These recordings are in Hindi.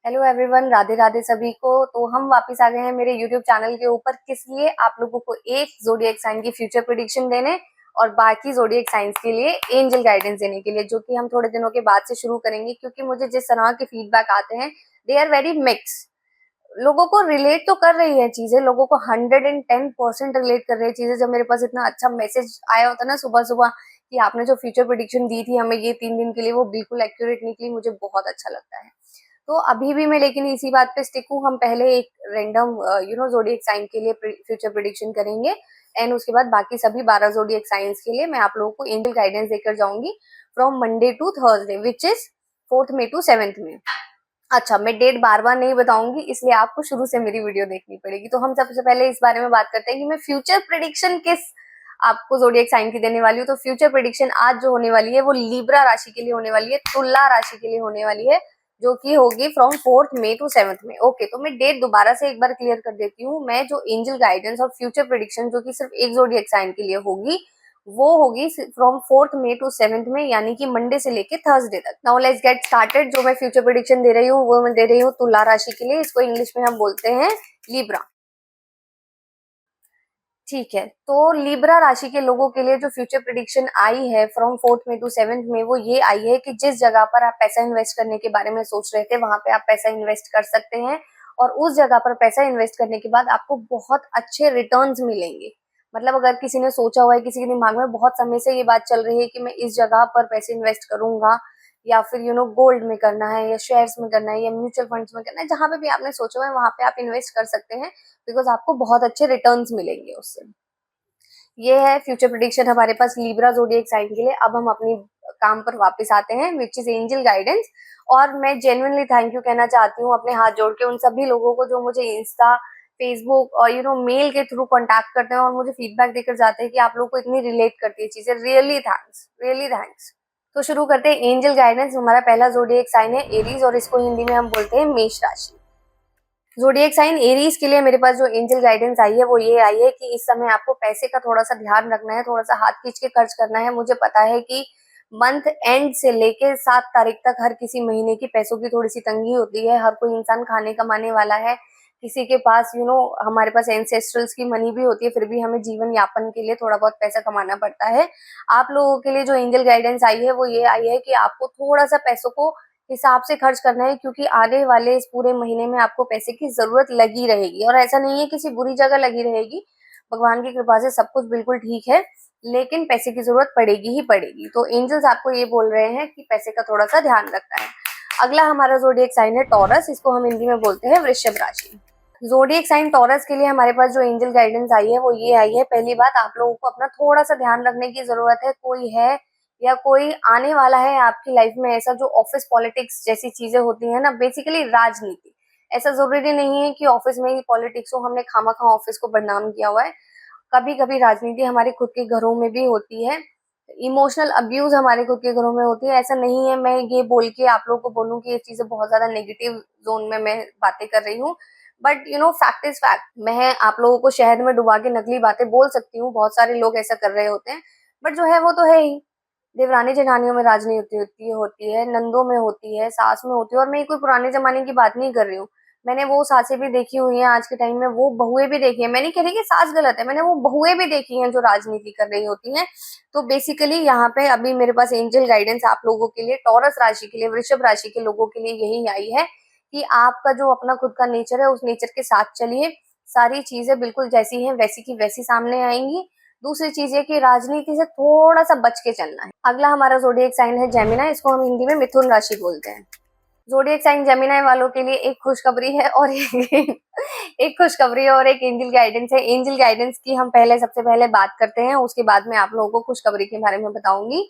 हेलो एवरीवन, राधे राधे सभी को। तो हम वापस आ गए हैं मेरे यूट्यूब चैनल के ऊपर, किस लिए? आप लोगों को एक जोडिएक साइन की फ्यूचर प्रेडिक्शन देने और बाकी जोडिएक साइंस के लिए एंजल गाइडेंस देने के लिए, जो कि हम थोड़े दिनों के बाद से शुरू करेंगे। क्योंकि मुझे जिस तरह के फीडबैक आते हैं, दे आर वेरी मिक्स। लोगों को रिलेट तो कर रही है चीजें, लोगों को 110% रिलेट कर रही है चीजें। जब मेरे पास इतना अच्छा मैसेज आया होता ना सुबह सुबह कि आपने जो फ्यूचर प्रेडिक्शन दी थी हमें ये 3 दिन के लिए, वो बिल्कुल एक्यूरेट निकली, मुझे बहुत अच्छा लगता है। तो अभी भी मैं लेकिन इसी बात पे स्टिक हूँ। हम पहले एक रैंडम जोडिएक साइन के लिए फ्यूचर प्रेडिक्शन करेंगे, एंड उसके बाद बाकी सभी 12 जोडिएक साइंस के लिए मैं आप लोगों को एंजल गाइडेंस देकर जाऊंगी from Monday to Thursday, which is 4 मई टू 7 में। अच्छा, मैं डेट बार बार नहीं बताऊंगी, इसलिए आपको शुरू से मेरी वीडियो देखनी पड़ेगी। तो हम सबसे पहले इस बारे में बात करते हैं कि मैं फ्यूचर प्रेडिक्शन किस आपको जोडिएक साइन की देने वाली हूँ। तो फ्यूचर प्रेडिक्शन आज जो होने वाली है वो लिब्रा राशि के लिए होने वाली है, तुला राशि के लिए होने वाली है, जो कि होगी फ्रॉम 4 मई टू 7 में। ओके, तो मैं डेट दोबारा से एक बार क्लियर कर देती हूँ। मैं जो एंजल गाइडेंस और फ्यूचर प्रेडिक्शन जो कि सिर्फ एक जोडिएक साइन के लिए होगी, वो होगी फ्रॉम 4 मई टू 7 में, यानी कि मंडे से लेके थर्सडे तक। Now let's get started. जो मैं फ्यूचर प्रेडिक्शन दे रही हूँ वो मैं दे रही हूँ तुला राशि के लिए। इसको इंग्लिश में हम बोलते हैं लिब्रा। ठीक है, तो लिब्रा राशि के लोगों के लिए जो फ्यूचर प्रेडिक्शन आई है फ्रॉम 4 मई टू 7 में, वो ये आई है कि जिस जगह पर आप पैसा इन्वेस्ट करने के बारे में सोच रहे थे, वहां पे आप पैसा इन्वेस्ट कर सकते हैं। और उस जगह पर पैसा इन्वेस्ट करने के बाद आपको बहुत अच्छे रिटर्न्स मिलेंगे। मतलब अगर किसी ने सोचा हुआ है, किसी के दिमाग में बहुत समय से ये बात चल रही है कि मैं इस जगह पर पैसे इन्वेस्ट करूंगा, या फिर गोल्ड में करना है, या शेयर्स में करना है, या म्यूचुअल फंड्स में करना है, जहां पे भी आपने सोचा हुआ है वहां पे आप इन्वेस्ट कर सकते हैं, बिकॉज आपको बहुत अच्छे रिटर्न्स मिलेंगे उससे। ये है फ्यूचर प्रेडिक्शन हमारे पास लिब्रा जोडिएक साइन के लिए। अब हम अपनी काम पर वापस आते हैं, विच इज एंजल गाइडेंस। और मैं जेन्युइनली थैंक यू कहना चाहती हूँ अपने हाथ जोड़ के उन सभी लोगों को जो मुझे इंस्टा, फेसबुक और मेल के थ्रू कांटेक्ट करते हैं और मुझे फीडबैक देकर जाते हैं कि आप लोगों को इतनी रिलेट करती है चीजें। Really thanks, really thanks. तो शुरू करते हैं एंजल गाइडेंस। हमारा पहला जोडिएक साइन है एरीज, और इसको हिंदी में हम बोलते हैं मेष राशि। जोडिएक साइन एरीज के लिए मेरे पास जो एंजल गाइडेंस आई है वो ये आई है कि इस समय आपको पैसे का थोड़ा सा ध्यान रखना है, थोड़ा सा हाथ खींच के खर्च करना है। मुझे पता है कि मंथ एंड से लेके 7 तारीख तक हर किसी महीने की पैसों की थोड़ी सी तंगी होती है। हर कोई इंसान खाने कमाने वाला है, किसी के पास हमारे पास एंसेस्ट्रल्स की मनी भी होती है, फिर भी हमें जीवन यापन के लिए थोड़ा बहुत पैसा कमाना पड़ता है। आप लोगों के लिए जो एंजल गाइडेंस आई है वो ये आई है कि आपको थोड़ा सा पैसों को हिसाब से खर्च करना है, क्योंकि आने वाले इस पूरे महीने में आपको पैसे की जरूरत लगी रहेगी। और ऐसा नहीं है किसी बुरी जगह लगी रहेगी, भगवान की कृपा से सब कुछ बिल्कुल ठीक है, लेकिन पैसे की जरूरत पड़ेगी ही पड़ेगी। तो एंजल्स आपको ये बोल रहे हैं कि पैसे का थोड़ा सा ध्यान रखना है। अगला हमारा जोडिएक साइन है टॉरस, इसको हम हिंदी में बोलते हैं वृषभ राशि। जोडिएक साइन टॉरस के लिए हमारे पास जो एंजल गाइडेंस आई है वो ये आई है। पहली बात, आप लोगों को अपना थोड़ा सा ध्यान रखने की जरूरत है। कोई है या कोई आने वाला है आपकी लाइफ में ऐसा जो ऑफिस पॉलिटिक्स जैसी चीजें होती है ना, बेसिकली राजनीति। ऐसा जरूरी नहीं है कि ऑफिस में ही पॉलिटिक्स हो, हमने खामा ऑफिस को बदनाम किया हुआ है। कभी कभी राजनीति हमारे खुद के घरों में भी होती है, इमोशनल अब्यूज हमारे खुद के घरों में होती है। ऐसा नहीं है मैं ये बोल के आप लोगों को बोलूं कि ये चीजें बहुत ज्यादा नेगेटिव जोन में मैं बातें कर रही हूँ, बट फैक्ट इज फैक्ट। मैं आप लोगों को शहद में डुबा के नकली बातें बोल सकती हूँ, बहुत सारे लोग ऐसा कर रहे होते हैं, बट जो है वो तो है ही। देवरानी जेठानियों में राजनीति होती है, नंदों में होती है, सास में होती है। और मैं कोई पुराने जमाने की बात नहीं कर रही हूँ, मैंने वो सासें भी देखी हुई हैं आज के टाइम में, वो बहुएं भी देखी है। मैं नहीं कह रही कि सास गलत है, मैंने वो बहुएं भी देखी हैं जो राजनीति कर रही होती हैं। तो बेसिकली यहाँ पे अभी मेरे पास एंजल गाइडेंस आप लोगों के लिए, टॉरस राशि के लिए, वृषभ राशि के लोगों के लिए यही आई है कि आपका जो अपना खुद का नेचर है उस नेचर के साथ चलिए। सारी चीजें बिल्कुल जैसी हैं वैसी की वैसी सामने आएंगी। दूसरी चीज है कि राजनीति से थोड़ा सा बच के चलना है। अगला हमारा जोडिएक साइन है जेमिना, इसको हम हिंदी में मिथुन राशि बोलते हैं। जोडिएक साइन जेमिनाई वालों के लिए एक खुशखबरी है और एक खुशखबरी और एक एंजल गाइडेंस है। एंजल गाइडेंस की हम पहले सबसे पहले बात करते हैं, उसके बाद में आप लोगों को खुशखबरी के बारे में बताऊंगी।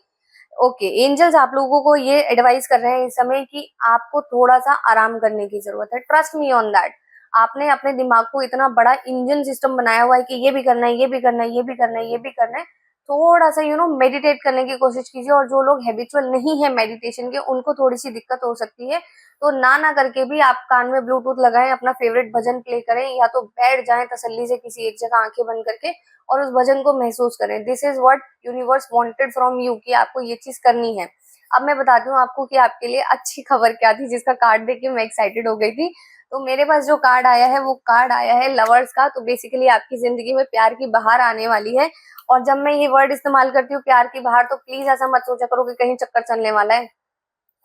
ओके, एंजल्स आप लोगों को ये एडवाइस कर रहे हैं इस समय कि आपको थोड़ा सा आराम करने की जरूरत है। Trust me on that. आपने अपने दिमाग को इतना बड़ा इंजन सिस्टम बनाया हुआ है कि ये भी करना है, ये भी करना है, ये भी करना है, ये भी करना है। थोड़ा सा मेडिटेट करने की कोशिश कीजिए। और जो लोग हैबिचुअल नहीं है मेडिटेशन के, उनको थोड़ी सी दिक्कत हो सकती है। तो ना करके भी आप कान में ब्लूटूथ लगाएं, अपना फेवरेट भजन प्ले करें, या तो बैठ जाएं तसल्ली से किसी एक जगह आंखें बंद करके और उस भजन को महसूस करें। This is what universe wanted from you, कि आपको ये चीज करनी है। अब मैं बताती हूँ आपको कि आपके लिए अच्छी खबर क्या थी, जिसका कार्ड देख के मैं एक्साइटेड हो गई थी। तो मेरे पास जो कार्ड आया है वो कार्ड आया है लवर्स का। तो बेसिकली आपकी जिंदगी में प्यार की बहार आने वाली है। और जब मैं ये वर्ड इस्तेमाल करती हूँ प्यार की बहार, तो प्लीज ऐसा मत सोचा करो कि कहीं चक्कर चलने वाला है,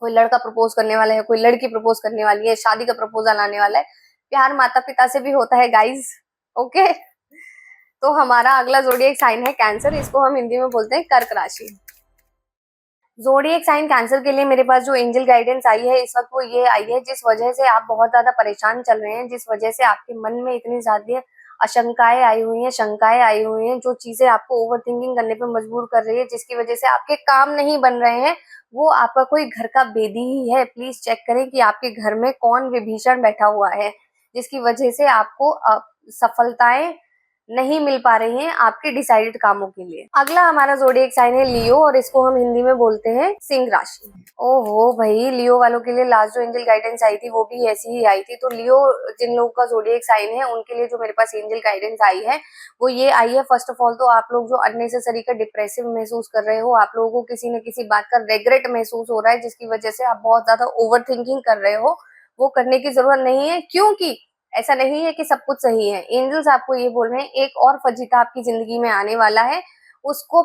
कोई लड़का प्रपोज करने वाला है, कोई लड़की प्रपोज करने वाली है, शादी का प्रपोजल आने वाला है। प्यार माता पिता से भी होता है गाइज। ओके। तो हमारा अगला जोडिएक साइन है कैंसर, इसको हम हिंदी में बोलते हैं कर्क राशि। जोडिएक साइन कैंसर के लिए मेरे पास जो एंजल गाइडेंस आई है इस वक्त वो ये आई है, जिस वजह से आप बहुत ज्यादा परेशान चल रहे हैं, जिस वजह से आपके मन में इतनी ज्यादा आशंकाएं आई हुई हैं, शंकाएं आई हुई हैं, जो चीजें आपको ओवर थिंकिंग करने पे मजबूर कर रही है, जिसकी वजह से आपके काम नहीं बन रहे हैं, वो आपका कोई घर का बेदी ही है। प्लीज चेक करें कि आपके घर में कौन विभीषण बैठा हुआ है, जिसकी वजह से आपको सफलताएं नहीं मिल पा रही हैं आपके डिसाइडेड कामों के लिए। अगला हमारा जोडिएक साइन है लियो, और इसको हम हिंदी में बोलते हैं सिंह राशि। ओहो भाई, लियो वालों के लिए लास्ट जो एंजल गाइडेंस आई थी वो भी ऐसी ही आई थी। तो लियो जिन लोगों का जोडिएक साइन है उनके लिए जो मेरे पास एंजल गाइडेंस आई है वो ये आई है। फर्स्ट ऑफ ऑल तो आप लोग जो अननेसेसरी का डिप्रेसिव महसूस कर रहे हो, आप लोगों को किसी न किसी बात का रेग्रेट महसूस हो रहा है, जिसकी वजह से आप बहुत ज्यादा ओवर थिंकिंग कर रहे हो, वो करने की जरूरत नहीं है, क्योंकि ऐसा नहीं है कि सब कुछ सही है। एंजल्स आपको ये बोल रहे हैं एक और फजीता आपकी जिंदगी में आने वाला है, उसको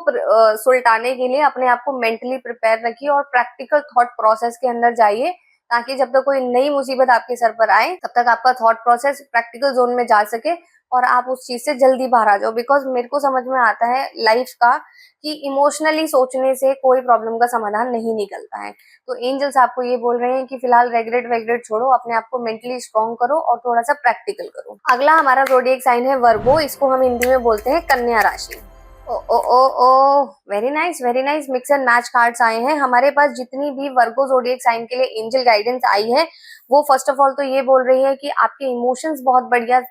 सुलटाने के लिए अपने आप को मेंटली प्रिपेयर रखिए और प्रैक्टिकल थॉट प्रोसेस के अंदर जाइए, ताकि जब तक कोई नई मुसीबत आपके सर पर आए तब तक आपका थॉट प्रोसेस प्रैक्टिकल जोन में जा सके और आप उस चीज से जल्दी बाहर आ जाओ। बिकॉज मेरे को समझ में आता है लाइफ का कि इमोशनली सोचने से कोई प्रॉब्लम का समाधान नहीं निकलता है। तो एंजल्स आपको ये बोल रहे हैं कि फिलहाल रेग्रेट वेग्रेट छोड़ो, अपने आप को मेंटली स्ट्रॉन्ग करो और थोड़ा सा प्रैक्टिकल करो। अगला हमारा जोडिएक साइन है वर्गो, इसको हम हिंदी में बोलते हैं कन्या राशि। Oh oh oh oh very nice very nice, mix and match cards आए हैं हमारे पास। जितनी भी वर्गो जोडिएक साइन के लिए एंजल गाइडेंस आई है वो फर्स्ट ऑफ ऑल तो ये बोल रही है कि आपके इमोशंस बहुत बढ़िया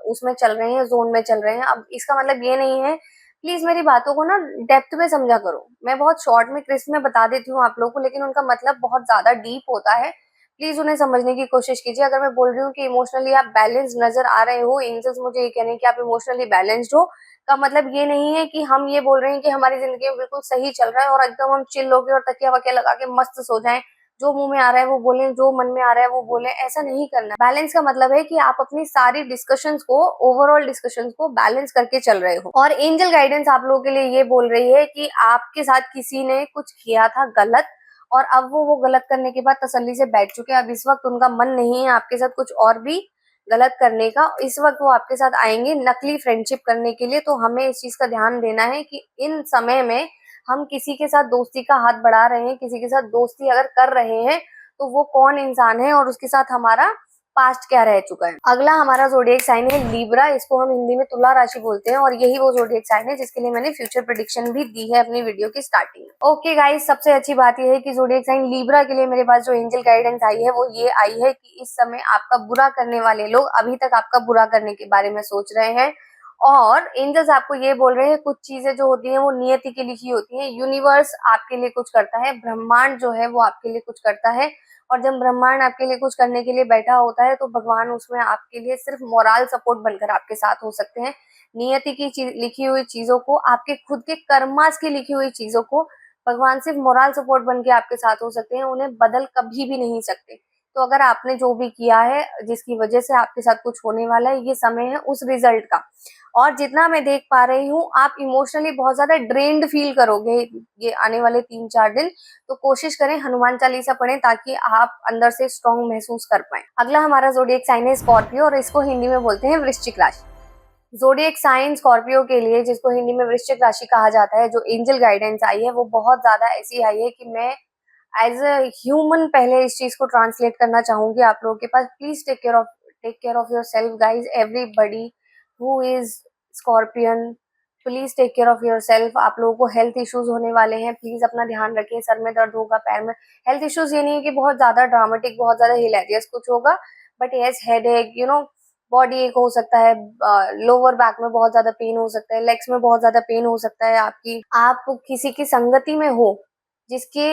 उसमें चल रहे हैं, जोन में चल रहे हैं। अब इसका मतलब ये नहीं है, प्लीज मेरी बातों को ना डेप्थ में समझा करो। मैं बहुत शॉर्ट में क्रिस्प में बता देती हूँ आप लोगों को, लेकिन उनका मतलब बहुत ज्यादा डीप होता है। प्लीज उन्हें समझने की कोशिश कीजिए। अगर मैं बोल रही हूँ कि इमोशनली आप बैलेंस नजर आ रहे हो, एंजल्स मुझे ये कह रहे हैं कि आप इमोशनली बैलेंस्ड हो, का मतलब ये नहीं है कि हम ये बोल रहे हैं कि हमारी जिंदगी में बिल्कुल सही चल रहा है और एकदम हम चिल हो गए और तकिया वकिया लगा के मस्त सो जाएं, जो मुंह में आ रहा है वो बोलें, जो मन में आ रहा है वो बोलें। ऐसा नहीं करना। बैलेंस का मतलब है कि आप अपनी सारी डिस्कशंस को, ओवरऑल डिस्कशंस को बैलेंस करके चल रहे हो। और एंजल गाइडेंस आप लोगों के लिए ये बोल रही है कि आपके साथ किसी ने कुछ किया था गलत, और अब वो गलत करने के बाद तसल्ली से बैठ चुके हैं। अब इस वक्त उनका मन नहीं है आपके साथ कुछ और भी गलत करने का। इस वक्त वो आपके साथ आएंगे नकली फ्रेंडशिप करने के लिए। तो हमें इस चीज का ध्यान देना है कि इन समय में हम किसी के साथ दोस्ती का हाथ बढ़ा रहे हैं, किसी के साथ दोस्ती अगर कर रहे हैं तो वो कौन इंसान है और उसके साथ हमारा पास्ट क्या रह चुका है। अगला हमारा जोडिएक साइन है लीब्रा, इसको हम हिंदी में तुला राशि बोलते हैं, और यही वो जोडिएक साइन है जिसके लिए मैंने फ्यूचर प्रेडिक्शन भी दी है अपनी वीडियो की स्टार्टिंग में। ओके गाइस, सबसे अच्छी बात यह है कि जोडिएक साइन लीब्रा के लिए मेरे पास जो एंजल गाइडेंस आई है वो ये आई है कि इस समय आपका बुरा करने वाले लोग अभी तक आपका बुरा करने के बारे में सोच रहे हैं, और एंजल्स आपको ये बोल रहे हैं कुछ चीजें जो होती हैं वो नियति की लिखी होती हैं। यूनिवर्स आपके लिए कुछ करता है, ब्रह्मांड जो है वो आपके लिए कुछ करता है, और जब ब्रह्मांड आपके लिए कुछ करने के लिए बैठा होता है तो भगवान उसमें आपके लिए सिर्फ मोरल सपोर्ट बनकर आपके साथ हो सकते हैं। नियति की लिखी हुई चीजों को, आपके खुद के कर्मास की लिखी हुई चीजों को भगवान सिर्फ मोरल सपोर्ट बन के आपके साथ हो सकते हैं, उन्हें बदल कभी भी नहीं सकते। तो अगर आपने जो भी किया है जिसकी वजह से आपके साथ कुछ होने वाला है, ये समय है उस रिजल्ट का। और जितना मैं देख पा रही हूँ आप इमोशनली बहुत ज्यादा ड्रेन्ड फील करोगे ये आने वाले 3-4 दिन। तो कोशिश करें हनुमान चालीसा पढ़ें ताकि आप अंदर से स्ट्रॉन्ग महसूस कर पाए। अगला हमारा जोडिएक साइन है स्कॉर्पियो, और इसको हिंदी में बोलते हैं वृश्चिक राशि। जोडिएक साइन स्कॉर्पियो के लिए, जिसको हिंदी में वृश्चिक राशि कहा जाता है, जो एंजल गाइडेंस आई है वो बहुत ज्यादा ऐसी आई है कि मैं एज अ ह्यूमन पहले इस चीज को ट्रांसलेट करना चाहूंगी आप लोगों के पास। Please take care of yourself guys, everybody who is scorpion, please take care of yourself. आप लोगों को हेल्थ इश्यूज होने वाले हैं, प्लीज अपना ध्यान रखिए। सर में दर्द होगा, पैर में। हेल्थ इश्यूज ये नहीं है कि बहुत ज्यादा ड्रामेटिक, बहुत ज्यादा हिलेरियस कुछ होगा, बट यस हेडेक, बॉडी एक हो सकता है, लोअर बैक में बहुत ज्यादा पेन हो सकता है, लेग्स में बहुत ज्यादा पेन हो सकता है। आप किसी की संगति में हो जिसके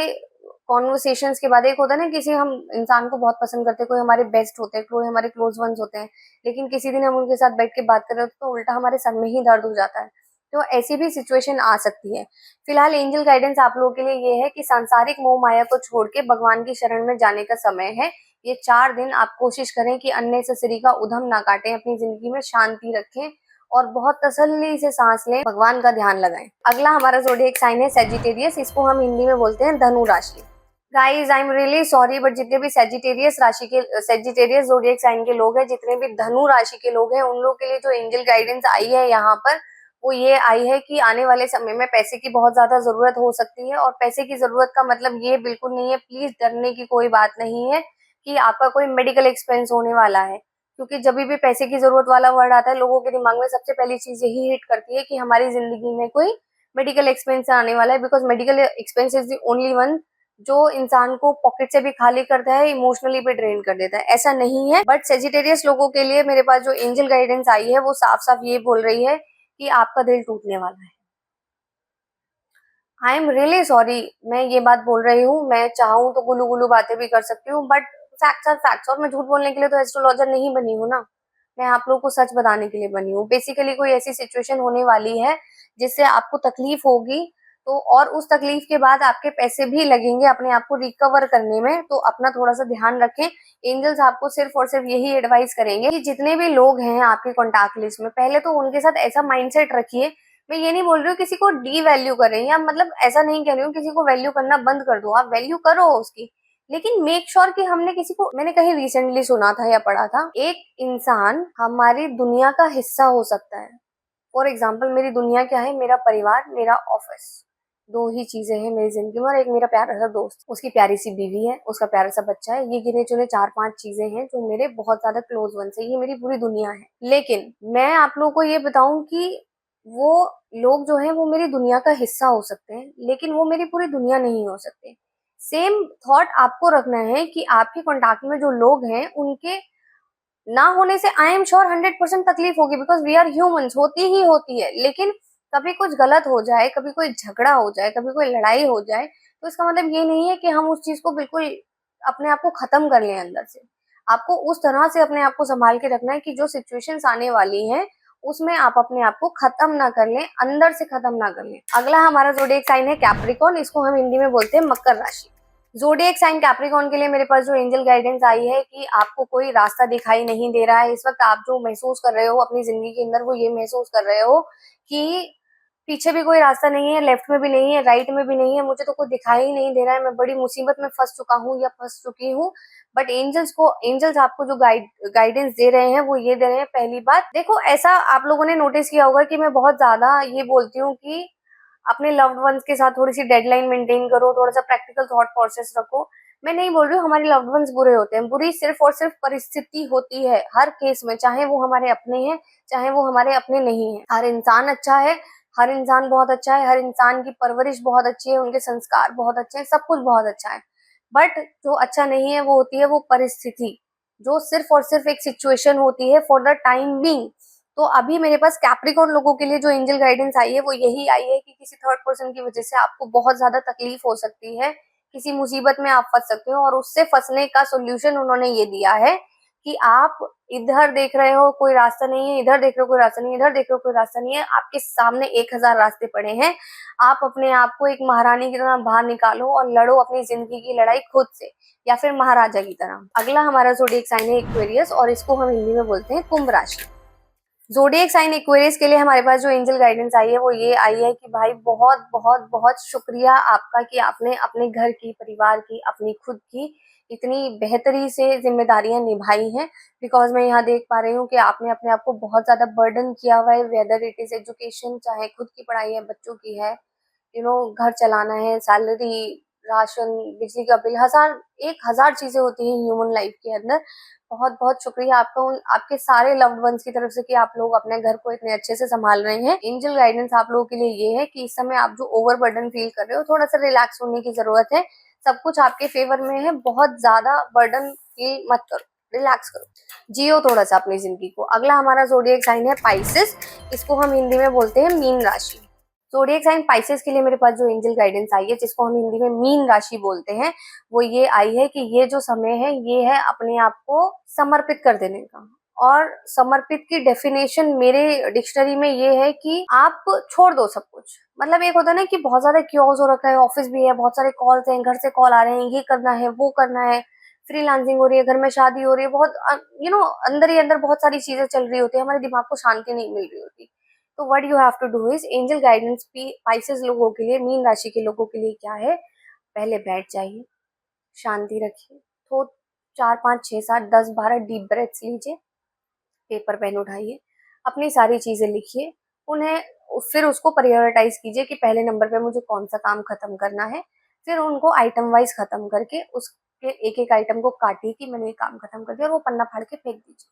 कॉन्वर्सेशंस के बाद, एक होता है ना किसी हम इंसान को बहुत पसंद करते हैं, कोई हमारे बेस्ट होते हैं, कोई हमारे क्लोज वंस होते हैं, लेकिन किसी दिन हम उनके साथ बैठ के बात कर रहे होते तो उल्टा हमारे सर में ही दर्द हो जाता है। तो ऐसी भी सिचुएशन आ सकती है। फिलहाल एंजल गाइडेंस आप लोगों के लिए ये है कि सांसारिक मोह माया को छोड़ के भगवान की शरण में जाने का समय है। ये 4 दिन आप कोशिश करें कि अननेसेसरी का उधम ना काटें, अपनी जिंदगी में शांति रखें और बहुत तसल्ली से सांस लें, भगवान का ध्यान लगाएं। अगला हमारा ज़ोडिएक साइन है सेजिटेरियस, इसको हम हिंदी में बोलते हैं धनु राशि। Guys I am really sorry but जितने भी सेजिटेरियस ज़ोडिएक साइन के लोग हैं, जितने भी धनु राशि के लोग हैं, उन लोग के लिए जो एंजल गाइडेंस आई है यहाँ पर वो ये आई है कि आने वाले समय में पैसे की बहुत ज्यादा जरूरत हो सकती है। और पैसे की जरूरत का मतलब ये बिल्कुल नहीं है, प्लीज डरने की कोई बात नहीं है कि आपका कोई मेडिकल एक्सपेंस होने वाला है, क्योंकि जब भी पैसे की जरूरत वाला वर्ड आता है लोगों के दिमाग में सबसे पहली चीज यही हिट करती है कि हमारी जिंदगी में कोई मेडिकल एक्सपेंस आने वाला है। Because medical expense is the only one जो इंसान को पॉकेट से भी खाली करता है, इमोशनली भी ड्रेन कर देता है। ऐसा नहीं है, बट सेजिटेरियस लोगों के लिए मेरे पास जो एंजल गाइडेंस आई है वो साफ साफ ये बोल रही है कि आपका दिल टूटने वाला है। आई एम रियली सॉरी, मैं ये बात बोल रही हूँ, मैं चाहूँ तो गुलू गुलू बातें भी कर सकती हूँ, बट फैक्ट्स आर फैक्ट्स। और मैं झूठ बोलने के लिए तो एस्ट्रोलॉजर नहीं बनी हूँ ना, मैं आप लोगों को सच बताने के लिए बनी हूँ। बेसिकली कोई ऐसी सिचुएशन होने वाली है जिससे आपको तकलीफ होगी, तो और उस तकलीफ के बाद आपके पैसे भी लगेंगे अपने आप को रिकवर करने में, तो अपना थोड़ा सा ध्यान रखें। एंजल्स आपको सिर्फ और सिर्फ यही एडवाइस करेंगे कि जितने भी लोग हैं आपके कॉन्टैक्ट लिस्ट में, पहले तो उनके साथ ऐसा माइंडसेट रखिए। मैं ये नहीं बोल रही हूँ किसी को डी वैल्यू करें, या मतलब ऐसा नहीं कह रही हूँ किसी को वैल्यू करना बंद कर दो, आप वैल्यू करो उसकी, लेकिन मेक श्योर कि हमने किसी को, मैंने कहीं रिसेंटली सुना था या पढ़ा था, एक इंसान हमारी दुनिया का हिस्सा हो सकता है। फॉर एग्जाम्पल मेरी दुनिया क्या है, मेरा परिवार, मेरा ऑफिस, 2 ही चीजें हैं मेरी जिंदगी में, और एक मेरा प्यारा सा दोस्त, उसकी प्यारी सी बीवी है, उसका प्यारा सा बच्चा है। ये गिने चुने 4-5 चीजें हैं जो मेरे बहुत ज्यादा क्लोज वंस है, ये मेरी पूरी दुनिया है। लेकिन मैं आप लोगों को ये बताऊं कि वो लोग जो हैं वो मेरी दुनिया का हिस्सा हो सकते हैं, लेकिन वो मेरी पूरी दुनिया नहीं हो सकते। सेम थॉट आपको रखना है कि आपके कॉन्टैक्ट में जो लोग हैं उनके ना होने से आई एम श्योर 100% तकलीफ होगी, बिकॉज वी आर ह्यूमंस, होती ही होती है। लेकिन कभी कुछ गलत हो जाए, कभी कोई झगड़ा हो जाए, कभी कोई लड़ाई हो जाए, तो इसका मतलब ये नहीं है कि हम उस चीज को बिल्कुल अपने आप को खत्म कर लें अंदर से। आपको उस तरह से अपने आप को संभाल के रखना है कि जो सिचुएशंस आने वाली हैं उसमें आप अपने आप को खत्म ना कर लें, अंदर से खत्म ना कर लें। अगला हमारा ज़ोडिएक साइन है कैप्रिकॉर्न, इसको हम हिंदी में बोलते हैं मकर राशि। ज़ोडिएक साइन कैप्रिकॉर्न के लिए मेरे पास जो एंजल गाइडेंस आई है कि आपको कोई रास्ता दिखाई नहीं दे रहा है इस वक्त। आप जो महसूस कर रहे हो अपनी जिंदगी के अंदर, वो ये महसूस कर रहे हो कि पीछे भी कोई रास्ता नहीं है, लेफ्ट में भी नहीं है, राइट में भी नहीं है, मुझे तो कुछ दिखाई ही नहीं दे रहा है, मैं बड़ी मुसीबत में फंस चुका हूँ या फंस चुकी हूँ। बट एंजल्स आपको जो गाइडेंस दे रहे हैं वो ये दे रहे हैं। पहली बात देखो, ऐसा आप लोगों ने नोटिस किया होगा कि मैं बहुत ज्यादा ये बोलती हूँ कि अपने लव्ड वंस के साथ थोड़ी सी डेडलाइन मेंटेन करो, थोड़ा सा प्रैक्टिकल थॉट प्रोसेस रखो। मैं नहीं बोल रही हूँ हमारे लव्ड वंस बुरे होते हैं, बुरी सिर्फ और सिर्फ परिस्थिति होती है हर केस में, चाहे वो हमारे अपने हैं चाहे वो हमारे अपने नहीं है। हर इंसान अच्छा है, हर इंसान बहुत अच्छा है, हर इंसान की परवरिश बहुत अच्छी है, उनके संस्कार बहुत अच्छे हैं, सब कुछ बहुत अच्छा है। बट जो अच्छा नहीं है वो होती है वो परिस्थिति, जो सिर्फ और सिर्फ एक सिचुएशन होती है फॉर द टाइम बीइंग। तो अभी मेरे पास कैप्रिकॉर्न लोगों के लिए जो एंजल गाइडेंस आई है वो यही आई है कि किसी थर्ड पर्सन की वजह से आपको बहुत ज्यादा तकलीफ हो सकती है, किसी मुसीबत में आप फंस सकते हो। और उससे फंसने का सोल्यूशन उन्होंने ये दिया है कि आप इधर देख रहे हो कोई रास्ता नहीं है, इधर देख रहे हो कोई रास्ता नहीं है, इधर देख रहे हो कोई रास्ता नहीं है, आपके सामने 1000 रास्ते पड़े हैं। आप अपने आप को एक महारानी की तरह बाहर निकालो और लड़ो अपनी जिंदगी की लड़ाई खुद से, या फिर महाराजा की तरह। अगला हमारा ज़ोडिएक साइन है एक्वेरियस, और इसको हम हिंदी में बोलते हैं कुंभ राशि। ज़ोडिएक साइन एक्वेरियस के लिए हमारे पास जो एंजल गाइडेंस आई है वो ये आई है कि भाई बहुत बहुत बहुत शुक्रिया आपका कि आपने अपने घर की, परिवार की, अपनी खुद की इतनी बेहतरी से जिम्मेदारियां निभाई हैं। बिकॉज मैं यहाँ देख पा रही हूँ कि आपने अपने आप को बहुत ज्यादा बर्डन किया हुआ है, वेदर इट इज एजुकेशन, चाहे खुद की पढ़ाई है, बच्चों की है, घर चलाना है, सैलरी, राशन, बिजली का बिल, 1000 चीजें होती हैं ह्यूमन लाइफ के अंदर। बहुत बहुत शुक्रिया आपका आपके सारे लव्ड वंस की तरफ से कि आप लोग अपने घर को इतने अच्छे से संभाल रहे हैं। एंजल गाइडेंस आप लोगों के लिए ये है कि इस समय आप जो ओवर बर्डन फील कर रहे हो, थोड़ा सा रिलैक्स होने की जरूरत है। सब कुछ आपके फेवर में है, बहुत ज्यादा बर्डन फील मत करो, रिलैक्स करो, जियो थोड़ा सा अपनी जिंदगी को। अगला हमारा ज़ोडिएक साइन है पाइसेस, इसको हम हिंदी में बोलते हैं मीन राशि। ज़ोडिएक साइन पाइसेस के लिए मेरे पास जो एंजल गाइडेंस आई है, जिसको हम हिंदी में मीन राशि बोलते हैं, वो ये आई है कि ये जो समय है ये है अपने आप को समर्पित कर देने का, और समर्पित की डेफिनेशन मेरे डिक्शनरी में ये है कि आप छोड़ दो सब कुछ। मतलब एक होता है ना कि बहुत ज्यादा क्योस हो रखा है, ऑफिस भी है, बहुत सारे कॉल्स हैं, घर से कॉल आ रहे हैं, ये करना है, वो करना है, फ्रीलांसिंग हो रही है, घर में शादी हो रही है, बहुत अंदर ही अंदर बहुत सारी चीजें चल रही होती है, हमारे दिमाग को शांति नहीं मिल रही होती। तो what you have to do is, angel guidance spices लोगों के लिए, मीन राशि के लोगों के लिए क्या है, पहले बैठ जाइए, शांति रखिए, तो 4 5 6 7 10 12 डीप ब्रेथ्स लीजिए, पेपर पेन उठाइए, अपनी सारी चीजें लिखिए, उन्हें फिर उसको प्रायोरिटाइज कीजिए कि पहले नंबर पे मुझे कौन सा काम खत्म करना है, फिर उनको आइटम वाइज खत्म करके उसके एक एक आइटम को काटिए कि मैंने ये काम खत्म कर दिया, और वो पन्ना फाड़ के फेंक दीजिए।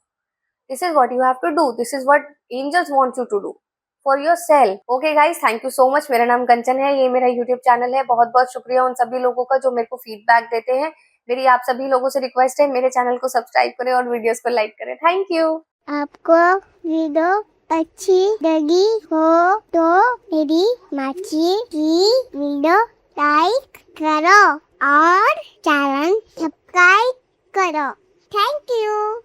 This is what you have to do, this is what angels want you to do for yourself. Okay guys, thank you so much. मेरा नाम कंचन है, ये मेरा यूट्यूब चैनल है। बहुत बहुत शुक्रिया उन सभी लोगों का जो मेरे को फीडबैक देते हैं। मेरी आप सभी लोगों से रिक्वेस्ट है, मेरे चैनल को सब्सक्राइब करें और वीडियोस को लाइक करें। Thank you. आपको वीडियो अच्छी लगी हो तो मेरी माची की वीडियो लाइक करो और चैनल सब्सक्राइब करो। Thank you.